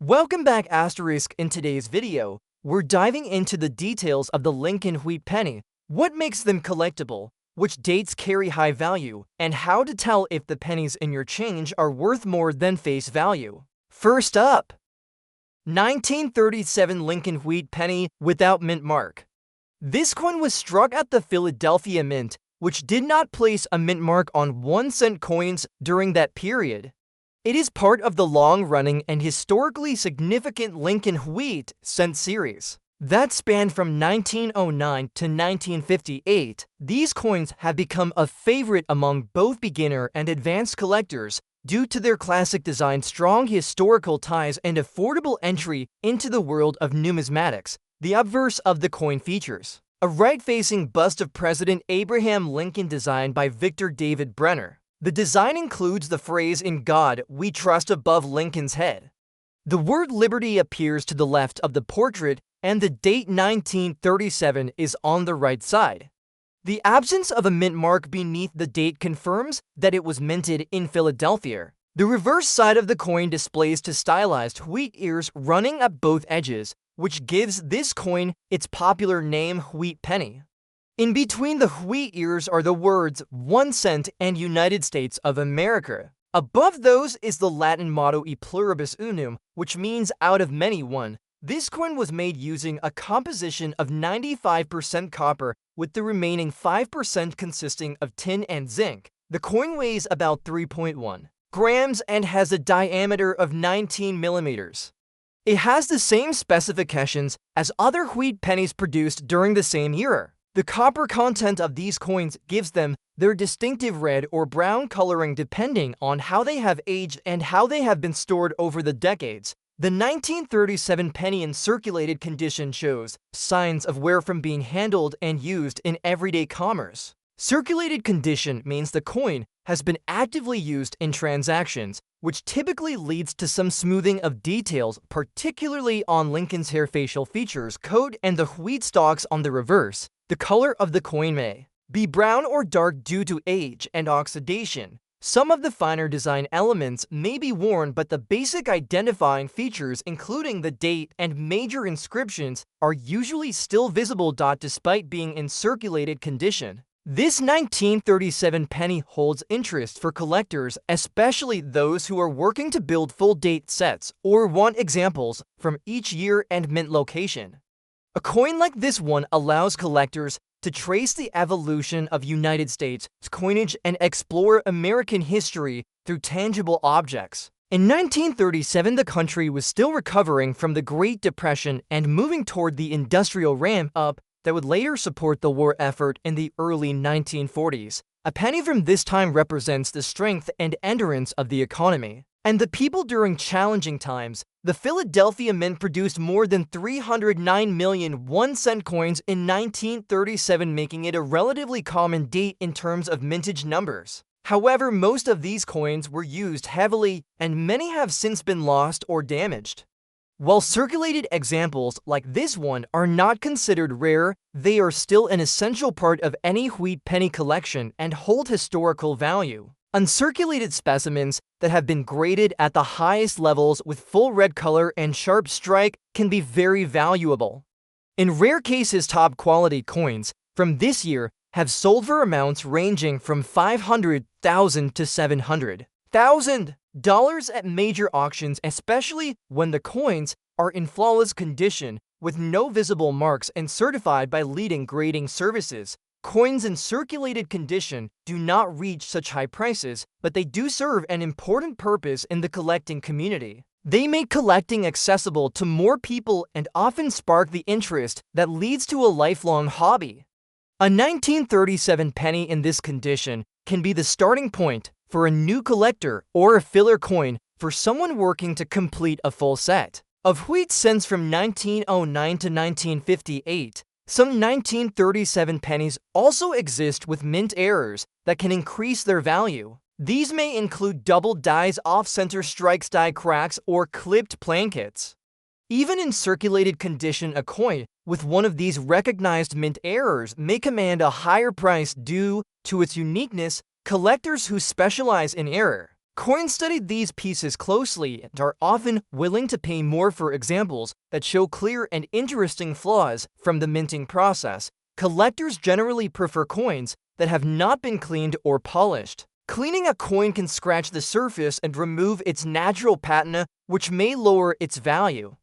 Welcome back, Asterisk. In today's video, we're diving into the details of the Lincoln Wheat Penny, what makes them collectible, which dates carry high value, and how to tell if the pennies in your change are worth more than face value. First up, 1937 Lincoln Wheat Penny without mint mark. This coin was struck at the Philadelphia Mint, which did not place a mint mark on 1-cent coins during that period. It is part of the long-running and historically significant Lincoln Wheat cent series that spanned from 1909 to 1958. These coins have become a favorite among both beginner and advanced collectors due to their classic design, strong historical ties, and affordable entry into the world of numismatics. The obverse of the coin features a right-facing bust of President Abraham Lincoln designed by Victor David Brenner. The design includes the phrase "In God We Trust" above Lincoln's head. The word liberty appears to the left of the portrait, and the date 1937 is on the right side. The absence of a mint mark beneath the date confirms that it was minted in Philadelphia. The reverse side of the coin displays two stylized wheat ears running at both edges, which gives this coin its popular name, Wheat Penny. In between the wheat ears are the words 1 cent and United States of America. Above those is the Latin motto E pluribus unum, which means out of many one. This coin was made using a composition of 95% copper, with the remaining 5% consisting of tin and zinc. The coin weighs about 3.1 grams and has a diameter of 19 millimeters. It has the same specifications as other wheat pennies produced during the same era. The copper content of these coins gives them their distinctive red or brown coloring depending on how they have aged and how they have been stored over the decades. The 1937 penny in circulated condition shows signs of wear from being handled and used in everyday commerce. Circulated condition means the coin has been actively used in transactions, which typically leads to some smoothing of details, particularly on Lincoln's hair, facial features, coat, and the wheat stalks on the reverse. The color of the coin may be brown or dark due to age and oxidation. Some of the finer design elements may be worn, but the basic identifying features, including the date and major inscriptions, are usually still visible. Despite being in circulated condition, this 1937 penny holds interest for collectors, especially those who are working to build full date sets or want examples from each year and mint location. A coin like this one allows collectors to trace the evolution of United States coinage and explore American history through tangible objects. In 1937, the country was still recovering from the Great Depression and moving toward the industrial ramp-up that would later support the war effort in the early 1940s. A penny from this time represents the strength and endurance of the economy and the people during challenging times. The Philadelphia Mint produced more than 309 million 1-cent coins in 1937, making it a relatively common date in terms of mintage numbers. However, most of these coins were used heavily, and many have since been lost or damaged. While circulated examples like this one are not considered rare, they are still an essential part of any wheat penny collection and hold historical value. Uncirculated specimens that have been graded at the highest levels with full red color and sharp strike can be very valuable. In rare cases, top-quality coins from this year have sold for amounts ranging from $500,000 to $700,000 at major auctions, especially when the coins are in flawless condition with no visible marks and certified by leading grading services. Coins in circulated condition do not reach such high prices, but they do serve an important purpose in the collecting community. They make collecting accessible to more people and often spark the interest that leads to a lifelong hobby. A 1937 penny in this condition can be the starting point for a new collector or a filler coin for someone working to complete a full set of wheat cents from 1909 to 1958. Some 1937 pennies also exist with mint errors that can increase their value. These may include double dies, off-center strikes, die cracks, or clipped plankets. Even in circulated condition, a coin with one of these recognized mint errors may command a higher price due to its uniqueness. Collectors who specialize in error Coins study these pieces closely and are often willing to pay more for examples that show clear and interesting flaws from the minting process. Collectors generally prefer coins that have not been cleaned or polished. Cleaning a coin can scratch the surface and remove its natural patina, which may lower its value.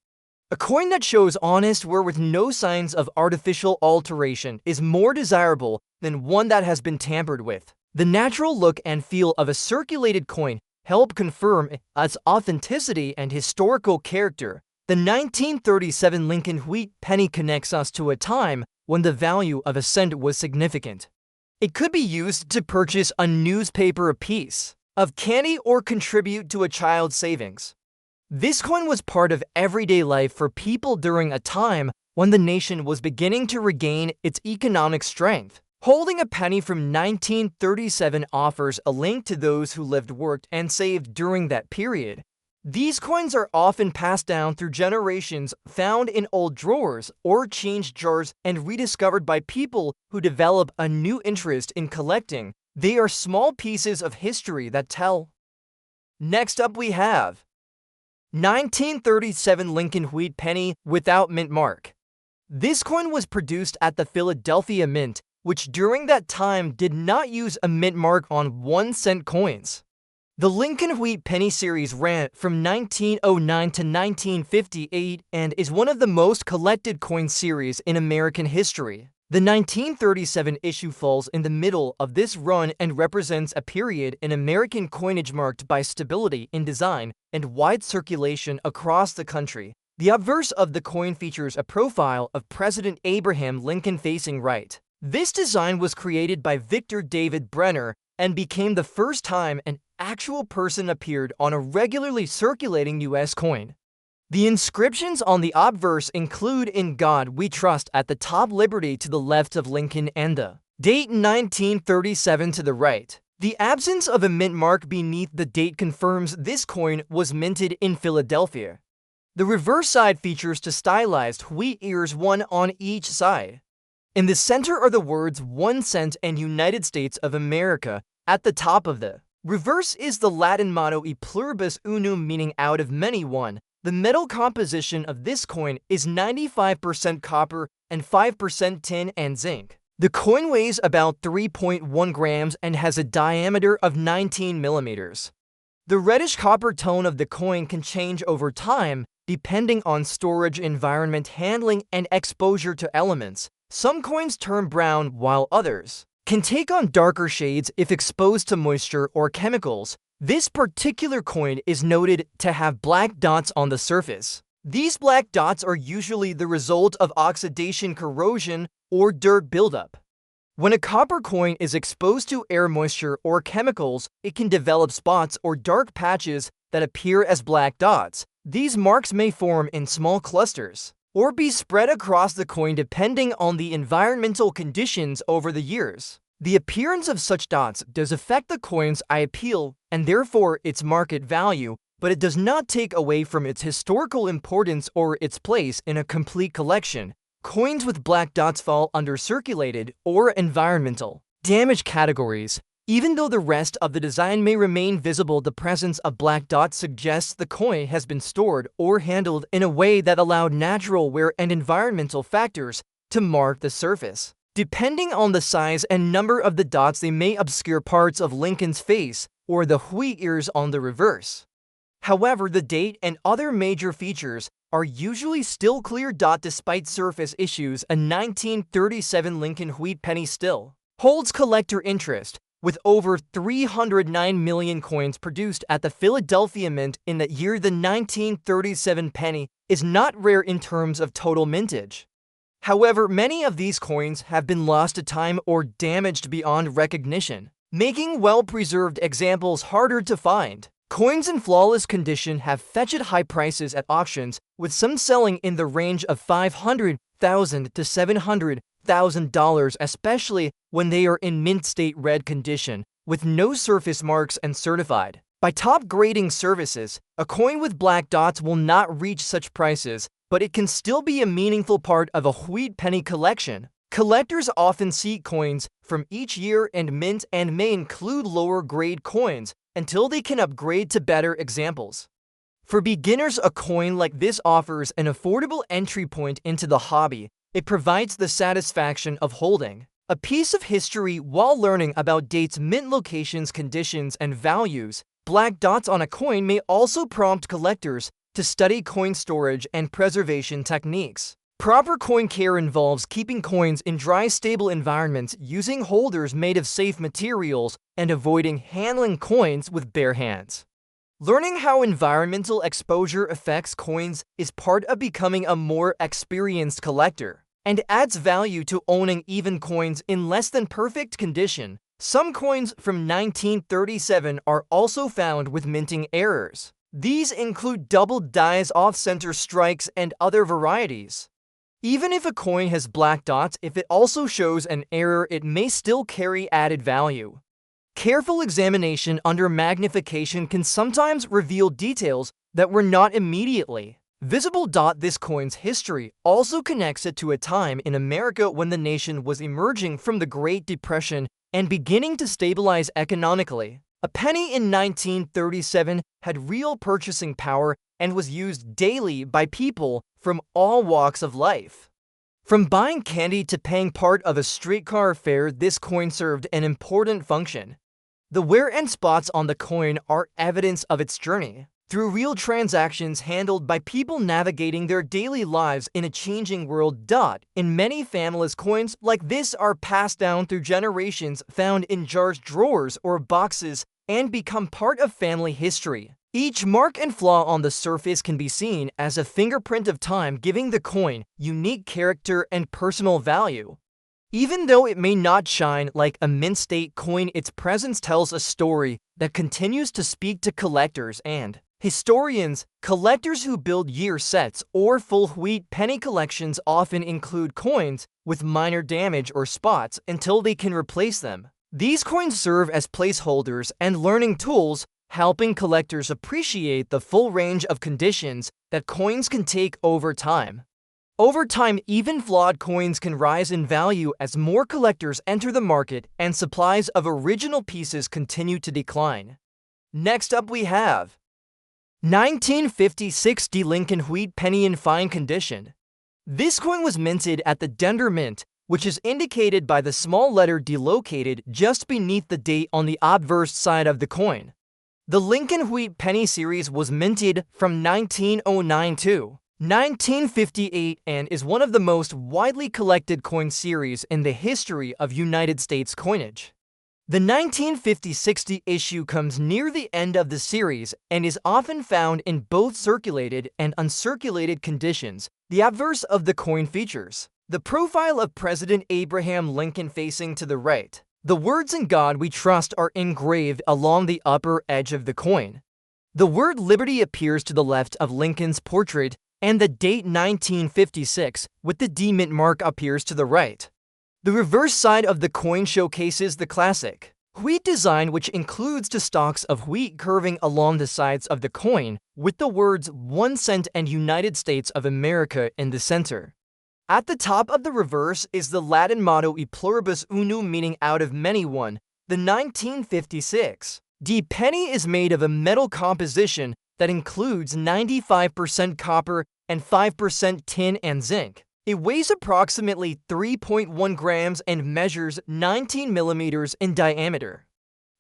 A coin that shows honest wear with no signs of artificial alteration is more desirable than one that has been tampered with. The natural look and feel of a circulated coin help confirm its authenticity and historical character. The 1937 Lincoln wheat penny connects us to a time when the value of a cent was significant. It could be used to purchase a newspaper, a piece of candy, or contribute to a child's savings. This coin was part of everyday life for people during a time when the nation was beginning to regain its economic strength. Holding a penny from 1937 offers a link to those who lived, worked, and saved during that period. These coins are often passed down through generations, found in old drawers or change jars, and rediscovered by people who develop a new interest in collecting. They are small pieces of history that tell. Next up we have 1937 Lincoln wheat penny without mint mark. This coin was produced at the Philadelphia Mint, which during that time did not use a mint mark on 1-cent coins. The Lincoln wheat penny series ran from 1909 to 1958 and is one of the most collected coin series in American history. The 1937 issue falls in the middle of this run and represents a period in American coinage marked by stability in design and wide circulation across the country. The obverse of the coin features a profile of President Abraham Lincoln facing right. This design was created by Victor David Brenner and became the first time an actual person appeared on a regularly circulating U.S. coin. The inscriptions on the obverse include "In God We Trust" at the top, "Liberty" to the left of Lincoln, and the date 1937 to the right. The absence of a mint mark beneath the date confirms this coin was minted in Philadelphia. The reverse side features two stylized wheat ears, one on each side. In the center are the words 1 cent and United States of America. At the top of the reverse is the Latin motto "E pluribus unum," meaning out of many one. The metal composition of this coin is 95% copper and 5% tin and zinc. The coin weighs about 3.1 grams and has a diameter of 19 millimeters. The reddish copper tone of the coin can change over time depending on storage, environment, handling, and exposure to elements. Some coins turn brown while others can take on darker shades if exposed to moisture or chemicals. This particular coin is noted to have black dots on the surface. These black dots are usually the result of oxidation, corrosion, or dirt buildup. When a copper coin is exposed to air, moisture, or chemicals, it can develop spots or dark patches that appear as black dots. These marks may form in small clusters or be spread across the coin depending on the environmental conditions over the years. The appearance of such dots does affect the coin's eye appeal and therefore its market value, but it does not take away from its historical importance or its place in a complete collection. Coins with black dots fall under circulated or environmental damage categories. Even though the rest of the design may remain visible, the presence of black dots suggests the coin has been stored or handled in a way that allowed natural wear and environmental factors to mark the surface. Depending on the size and number of the dots, they may obscure parts of Lincoln's face or the wheat ears on the reverse. However, the date and other major features are usually still clear. Despite surface issues, a 1937 Lincoln wheat penny still holds collector interest, with over 309 million coins produced at the Philadelphia Mint in the year. The 1937 penny is not rare in terms of total mintage. However, many of these coins have been lost to time or damaged beyond recognition, making well-preserved examples harder to find. Coins in flawless condition have fetched high prices at auctions, with some selling in the range of $500,000 to $700,000, especially when they are in mint state red condition, with no surface marks and certified by top grading services. A coin with black dots will not reach such prices, but it can still be a meaningful part of a wheat penny collection. Collectors often seek coins from each year and mint and may include lower grade coins until they can upgrade to better examples. For beginners, a coin like this offers an affordable entry point into the hobby. It provides the satisfaction of holding a piece of history while learning about dates, mint locations, conditions, and values. Black dots on a coin may also prompt collectors to study coin storage and preservation techniques. Proper coin care involves keeping coins in dry, stable environments, using holders made of safe materials, and avoiding handling coins with bare hands. Learning how environmental exposure affects coins is part of becoming a more experienced collector and adds value to owning even coins in less than perfect condition. Some coins from 1937 are also found with minting errors. These include double dies, off-center strikes, and other varieties. Even if a coin has black dots, if it also shows an error, it may still carry added value. Careful examination under magnification can sometimes reveal details that were not immediately visible. This coin's history also connects it to a time in America when the nation was emerging from the Great Depression and beginning to stabilize economically. A penny in 1937 had real purchasing power and was used daily by people from all walks of life. From buying candy to paying part of a streetcar fare, this coin served an important function. The wear and spots on the coin are evidence of its journey through real transactions handled by people navigating their daily lives in a changing world. In many families, coins like this are passed down through generations, found in jars, drawers, or boxes, and become part of family history. Each mark and flaw on the surface can be seen as a fingerprint of time, giving the coin unique character and personal value. Even though it may not shine like a mint state coin, its presence tells a story that continues to speak to collectors and historians. Collectors who build year sets or full wheat penny collections often include coins with minor damage or spots until they can replace them. These coins serve as placeholders and learning tools, helping collectors appreciate the full range of conditions that coins can take over time. Over time, even flawed coins can rise in value as more collectors enter the market and supplies of original pieces continue to decline. Next up we have 1956 D Lincoln Wheat Penny in fine condition. This coin was minted at the Denver Mint, which is indicated by the small letter D located just beneath the date on the obverse side of the coin. The Lincoln Wheat Penny series was minted from 1909 to 1958 and is one of the most widely collected coin series in the history of United States coinage. The 1956 issue comes near the end of the series and is often found in both circulated and uncirculated conditions. The obverse of the coin features the profile of President Abraham Lincoln facing to the right. The words "In God We Trust" are engraved along the upper edge of the coin. The word "Liberty" appears to the left of Lincoln's portrait, and the date 1956 with the D mint mark appears to the right. The reverse side of the coin showcases the classic wheat design, which includes two stalks of wheat curving along the sides of the coin, with the words 1 cent and United States of America in the center. At the top of the reverse is the Latin motto E pluribus unum, meaning out of many one. The 1956 D penny is made of a metal composition that includes 95% copper and 5% tin and zinc. It weighs approximately 3.1 grams and measures 19 millimeters in diameter.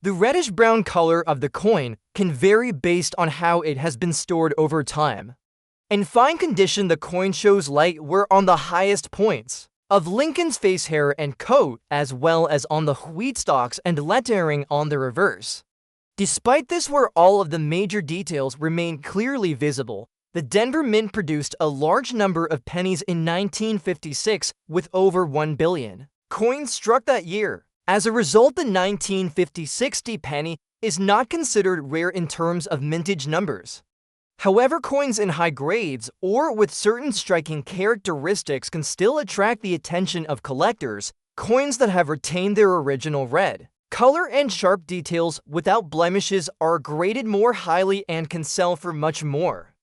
The reddish-brown color of the coin can vary based on how it has been stored over time. In fine condition, the coin shows light wear on the highest points of Lincoln's face hair and coat, as well as on the wheat stalks and lettering on the reverse. Despite this wear, all of the major details remain clearly visible. The Denver Mint produced a large number of pennies in 1956 with over 1 billion coins struck that year. As a result, the 1956 D penny is not considered rare in terms of mintage numbers. However, coins in high grades or with certain striking characteristics can still attract the attention of collectors. Coins that have retained their original red color and sharp details without blemishes are graded more highly and can sell for much more.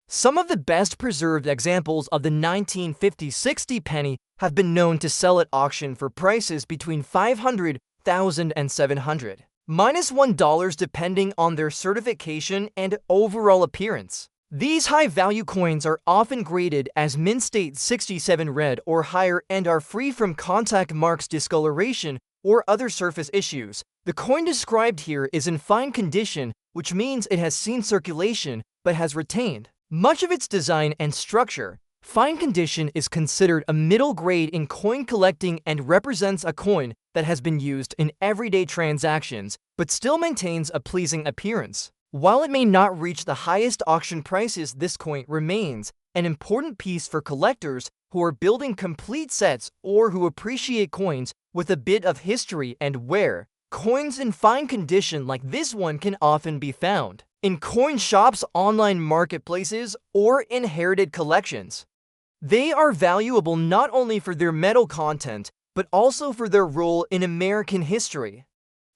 Some of the best preserved examples of the 1956 D penny have been known to sell at auction for prices between $500,000 and $700,000. -$1 depending on their certification and overall appearance. These high-value coins are often graded as mint state 67 red or higher and are free from contact marks, discoloration, or other surface issues. The coin described here is in fine condition, which means it has seen circulation but has retained much of its design and structure. Fine condition is considered a middle grade in coin collecting and represents a coin that has been used in everyday transactions but still maintains a pleasing appearance. While it may not reach the highest auction prices, this coin remains an important piece for collectors who are building complete sets or who appreciate coins with a bit of history and wear. Coins in fine condition like this one can often be found in coin shops, online marketplaces, or inherited collections. They are valuable not only for their metal content, but also for their role in American history.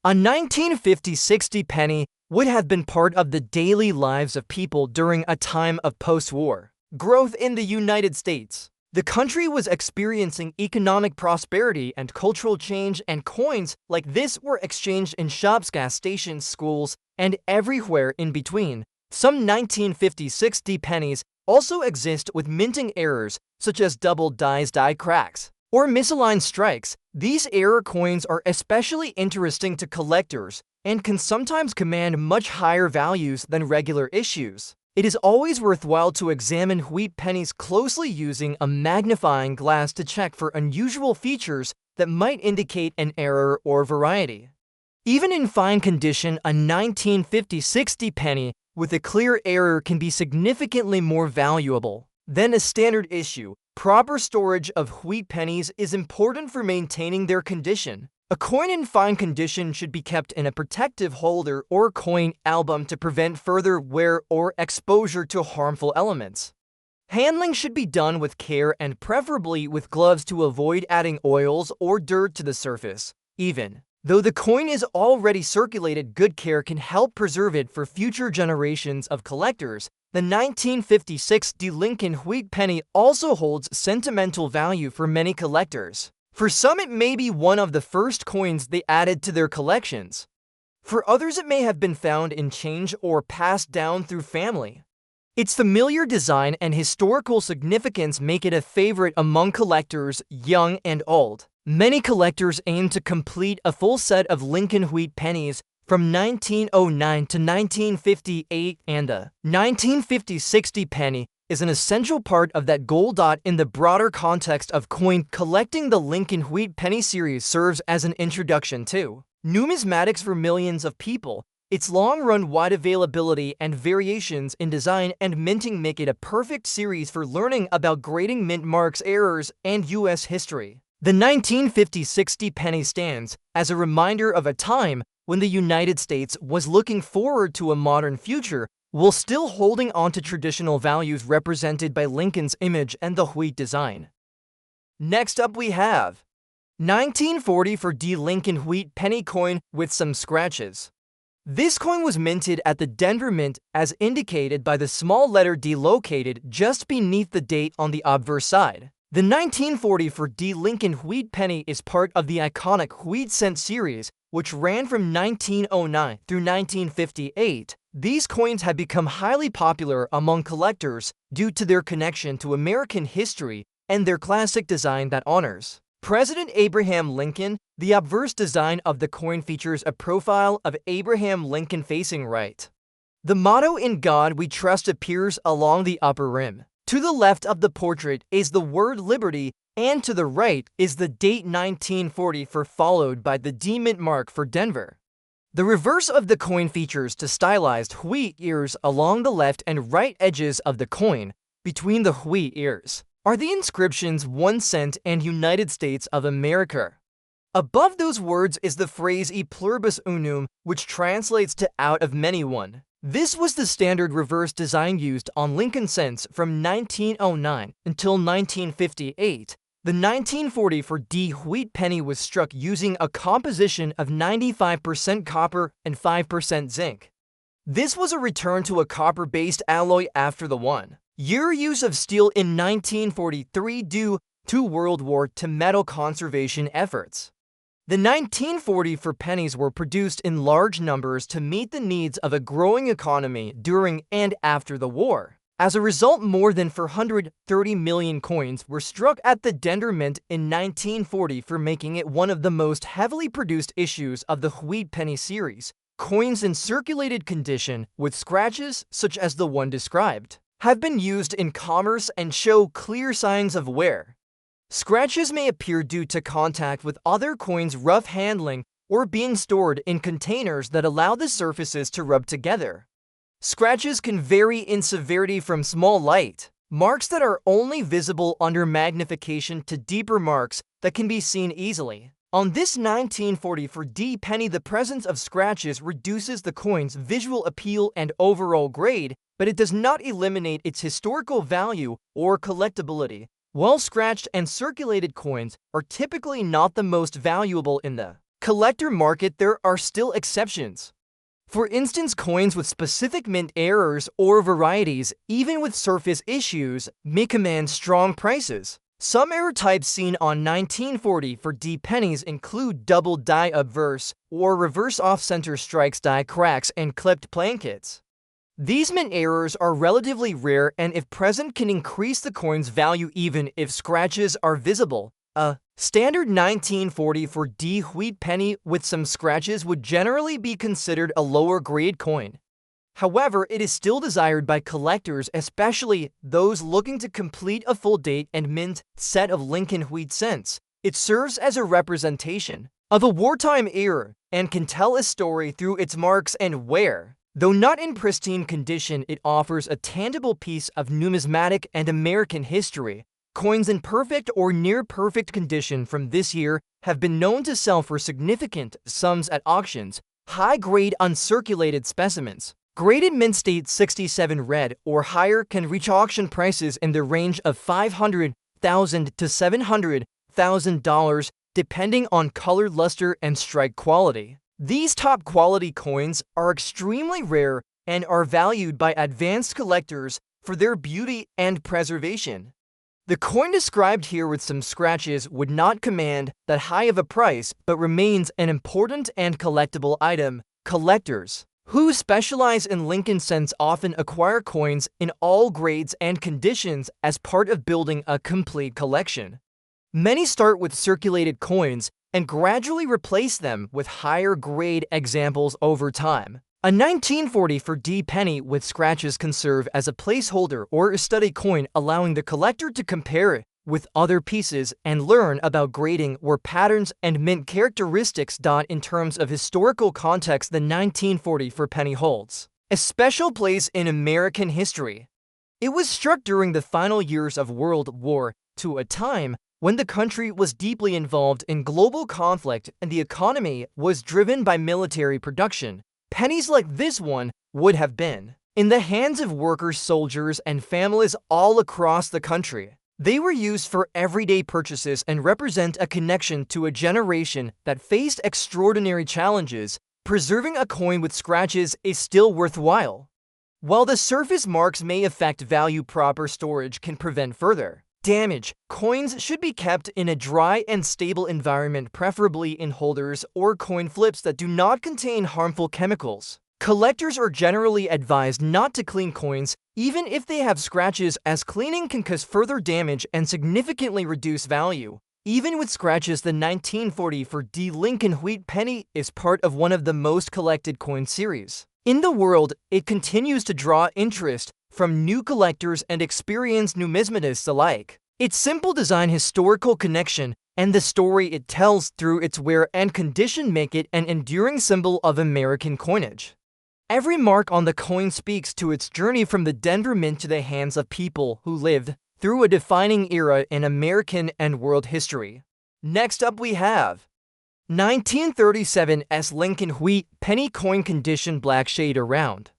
A 1950 60 penny would have been part of the daily lives of people during a time of post-war growth in the United States. The country was experiencing economic prosperity and cultural change, and coins like this were exchanged in shops, gas stations, schools, and everywhere in between. Some 1950 60 pennies also exist with minting errors, such as double die cracks or misaligned strikes. These error coins are especially interesting to collectors and can sometimes command much higher values than regular issues. It is always worthwhile to examine wheat pennies closely using a magnifying glass to check for unusual features that might indicate an error or variety. Even in fine condition, a 1950 60 penny with a clear error can be significantly more valuable than a standard issue. Proper storage of wheat pennies is important for maintaining their condition. A coin in fine condition should be kept in a protective holder or coin album to prevent further wear or exposure to harmful elements. Handling should be done with care and preferably with gloves to avoid adding oils or dirt to the surface. Even though the coin is already circulated, good care can help preserve it for future generations of collectors. The 1956 D. Lincoln wheat penny also holds sentimental value for many collectors. For some, it may be one of the first coins they added to their collections. For others, it may have been found in change or passed down through family. Its familiar design and historical significance make it a favorite among collectors, young and old. Many collectors aim to complete a full set of Lincoln wheat pennies from 1909 to 1958, and the 1950 60 penny is an essential part of that goal. In the broader context of coin collecting, the Lincoln wheat penny series serves as an introduction to numismatics for millions of people. Its long-run wide availability and variations in design and minting make it a perfect series for learning about grading, mint marks, errors, and U.S. history. The 1950 60 penny stands as a reminder of a time when the United States was looking forward to a modern future while still holding on to traditional values represented by Lincoln's image and the wheat design. Next up, we have 1940 for D. Lincoln wheat penny coin with some scratches. This coin was minted at the Denver Mint as indicated by the small letter D located just beneath the date on the obverse side. The 1940 for D. Lincoln wheat penny is part of the iconic wheat cent series, which ran from 1909 through 1958. These coins have become highly popular among collectors due to their connection to American history and their classic design that honors President Abraham Lincoln. The obverse design of the coin features a profile of Abraham Lincoln facing right. The motto "In God We Trust" appears along the upper rim. To the left of the portrait is the word liberty, and to the right is the date 1940 followed by the D mint mark for Denver. The reverse of the coin features two stylized wheat ears along the left and right edges of the coin. Between the wheat ears are the inscriptions 1 cent and United States of America. Above those words is the phrase E pluribus unum, which translates to out of many one. This was the standard reverse design used on Lincoln cents from 1909 until 1958. The 1940 for D wheat penny was struck using a composition of 95% copper and 5% zinc. This was a return to a copper-based alloy after the 1-year use of steel in 1943 due to World War II metal conservation efforts. The 1940 for pennies were produced in large numbers to meet the needs of a growing economy during and after the war. As a result, more than 430 million coins were struck at the Denver Mint in 1940 for making it one of the most heavily produced issues of the wheat penny series. Coins in circulated condition with scratches, such as the one described, have been used in commerce and show clear signs of wear. Scratches may appear due to contact with other coins, rough handling, or being stored in containers that allow the surfaces to rub together. Scratches can vary in severity from small light marks that are only visible under magnification to deeper marks that can be seen easily. On this 1940 for D penny, the presence of scratches reduces the coin's visual appeal and overall grade, but it does not eliminate its historical value or collectability. While scratched and circulated coins are typically not the most valuable in the collector market, there are still exceptions. For instance, coins with specific mint errors or varieties, even with surface issues, may command strong prices. Some error types seen on 1940 for D pennies include double die obverse or reverse off-center strikes, die cracks, and clipped plankets. These mint errors are relatively rare and, if present, can increase the coin's value even if scratches are visible. A standard 1940 for D wheat penny with some scratches would generally be considered a lower grade coin. However, it is still desired by collectors, especially those looking to complete a full date and mint set of Lincoln wheat cents. It serves as a representation of a wartime era and can tell a story through its marks and wear. Though not in pristine condition, it offers a tangible piece of numismatic and American history. Coins in perfect or near-perfect condition from this year have been known to sell for significant sums at auctions. High-grade uncirculated specimens, graded mint state 67 red or higher, can reach auction prices in the range of $500,000 to $700,000, depending on color, luster, and strike quality. These top-quality coins are extremely rare and are valued by advanced collectors for their beauty and preservation. The coin described here with some scratches would not command that high of a price, but remains an important and collectible item. Collectors who specialize in Lincoln cents often acquire coins in all grades and conditions as part of building a complete collection. Many start with circulated coins and gradually replace them with higher grade examples over time. A 1940 for D penny with scratches can serve as a placeholder or a study coin, allowing the collector to compare it with other pieces and learn about grading or patterns and mint characteristics. In terms of historical context, the 1940 for penny holds a special place in American history. It was struck during the final years of World War II, a time when the country was deeply involved in global conflict and the economy was driven by military production. Pennies like this one would have been in the hands of workers, soldiers, and families all across the country. They were used for everyday purchases and represent a connection to a generation that faced extraordinary challenges. Preserving a coin with scratches is still worthwhile. While the surface marks may affect value, proper storage can prevent further damage. Coins should be kept in a dry and stable environment, preferably in holders or coin flips that do not contain harmful chemicals. Collectors are generally advised not to clean coins, even if they have scratches, as cleaning can cause further damage and significantly reduce value. Even with scratches, the 1940 for D Lincoln wheat penny is part of one of the most collected coin series in the world. It continues to draw interest from new collectors and experienced numismatists alike. Its simple design, historical connection, and the story it tells through its wear and condition make it an enduring symbol of American coinage. Every mark on the coin speaks to its journey from the Denver Mint to the hands of people who lived through a defining era in American and world history. Next up we have 1937 S Lincoln wheat penny coin, condition black, shade around.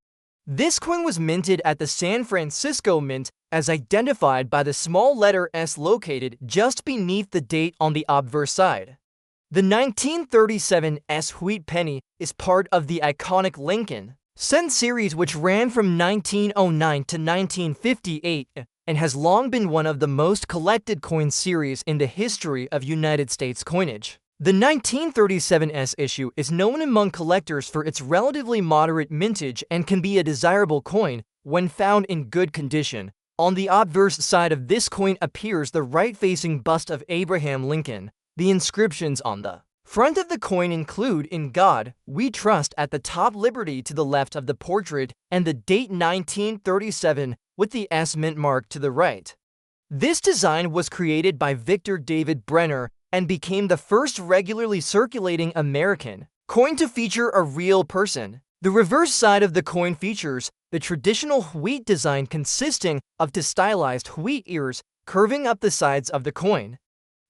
This coin was minted at the San Francisco Mint, as identified by the small letter S located just beneath the date on the obverse side. The 1937 S wheat penny is part of the iconic Lincoln cent series, which ran from 1909 to 1958 and has long been one of the most collected coin series in the history of United States coinage. The 1937S issue is known among collectors for its relatively moderate mintage and can be a desirable coin when found in good condition. On the obverse side of this coin appears the right-facing bust of Abraham Lincoln. The inscriptions on the front of the coin include "In God We Trust" at the top, "Liberty" to the left of the portrait, and the date 1937 with the S mint mark to the right. This design was created by Victor David Brenner and became the first regularly circulating American coin to feature a real person. The reverse side of the coin features the traditional wheat design consisting of two stylized wheat ears curving up the sides of the coin.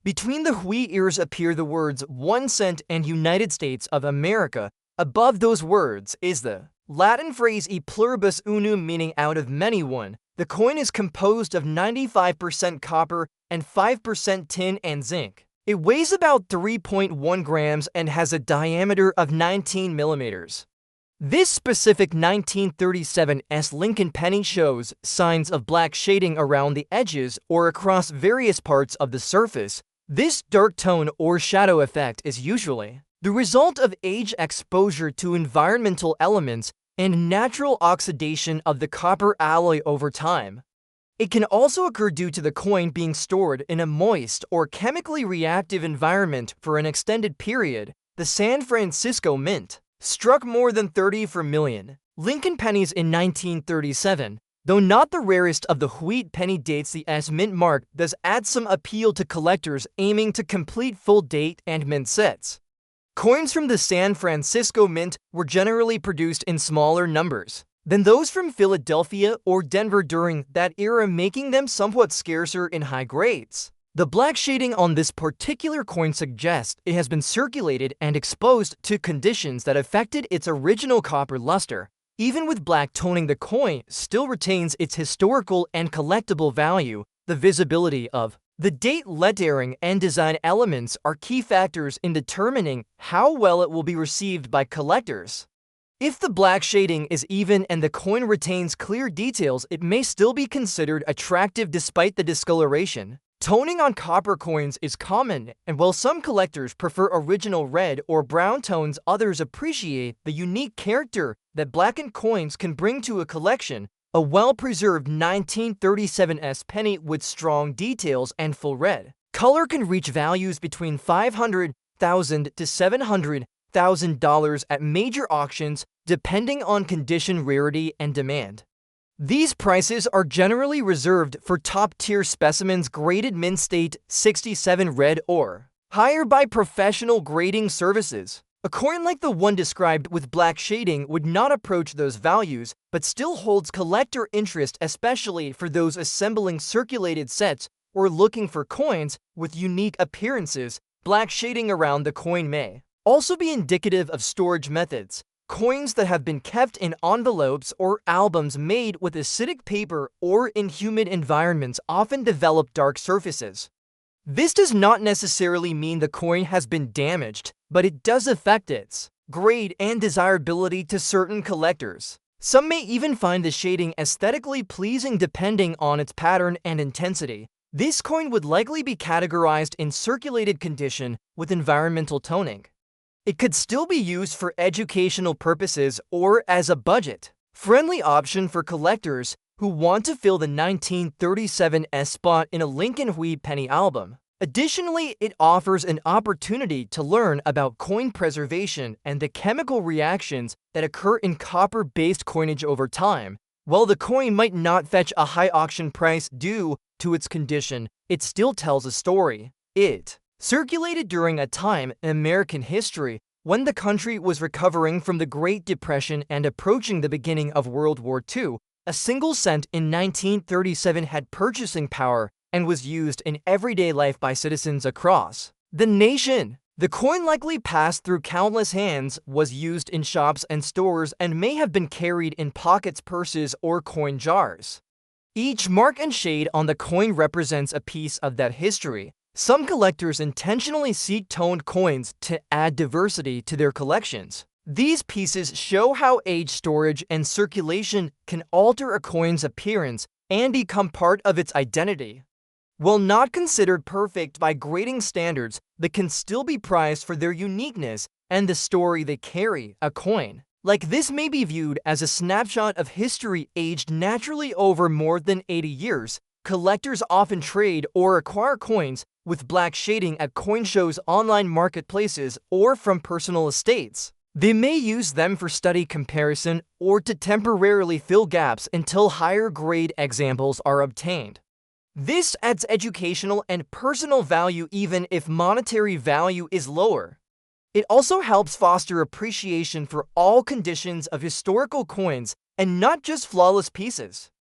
Between the wheat ears appear the words 1 cent and United States of America. Above those words is the Latin phrase e pluribus unum, meaning out of many one. The coin is composed of 95% copper and 5% tin and zinc. It weighs about 3.1 grams and has a diameter of 19 millimeters. This specific 1937S Lincoln penny shows signs of black shading around the edges or across various parts of the surface. This dark tone or shadow effect is usually the result of age, exposure to environmental elements, and natural oxidation of the copper alloy over time. It can also occur due to the coin being stored in a moist or chemically reactive environment for an extended period. The San Francisco Mint struck more than 34 million Lincoln pennies in 1937. Though not the rarest of the wheat penny dates, the S mint mark does add some appeal to collectors aiming to complete full date and mint sets. Coins from the San Francisco Mint were generally produced in smaller numbers than those from Philadelphia or Denver during that era, making them somewhat scarcer in high grades. The black shading on this particular coin suggests it has been circulated and exposed to conditions that affected its original copper luster. Even with black toning, the coin still retains its historical and collectible value. The visibility of the date, lettering, and design elements are key factors in determining how well it will be received by collectors. If the black shading is even and the coin retains clear details, it may still be considered attractive despite the discoloration. Toning on copper coins is common, and while some collectors prefer original red or brown tones, others appreciate the unique character that blackened coins can bring to a collection. A well-preserved 1937S penny with strong details and full red color can reach values between $500,000 to $700,000 at major auctions, depending on condition, rarity, and demand. These prices are generally reserved for top-tier specimens graded mint state 67 red or higher by professional grading services. A coin like the one described with black shading would not approach those values, but still holds collector interest, especially for those assembling circulated sets or looking for coins with unique appearances. Black shading around the coin may also be indicative of storage methods. Coins that have been kept in envelopes or albums made with acidic paper or in humid environments often develop dark surfaces. This does not necessarily mean the coin has been damaged, but it does affect its grade and desirability to certain collectors. Some may even find the shading aesthetically pleasing depending on its pattern and intensity. This coin would likely be categorized in circulated condition with environmental toning. It could still be used for educational purposes or as a budget-friendly option for collectors who want to fill the 1937S spot in a Lincoln wheat penny album. Additionally, it offers an opportunity to learn about coin preservation and the chemical reactions that occur in copper-based coinage over time. While the coin might not fetch a high auction price due to its condition, it still tells a story. It circulated during a time in American history when the country was recovering from the Great Depression and approaching the beginning of World War II. A single cent in 1937 had purchasing power and was used in everyday life by citizens across the nation. The coin likely passed through countless hands, was used in shops and stores, and may have been carried in pockets, purses, or coin jars. Each mark and shade on the coin represents a piece of that history. Some collectors intentionally seek toned coins to add diversity to their collections. These pieces show how age, storage, and circulation can alter a coin's appearance and become part of its identity. While not considered perfect by grading standards, they can still be prized for their uniqueness and the story they carry. A coin like this may be viewed as a snapshot of history aged naturally over more than 80 years. Collectors often trade or acquire coins with black shading at coin shows, online marketplaces, or from personal estates. They may use them for study comparison or to temporarily fill gaps until higher grade examples are obtained. This adds educational and personal value even if monetary value is lower. It also helps foster appreciation for all conditions of historical coins and not just flawless pieces.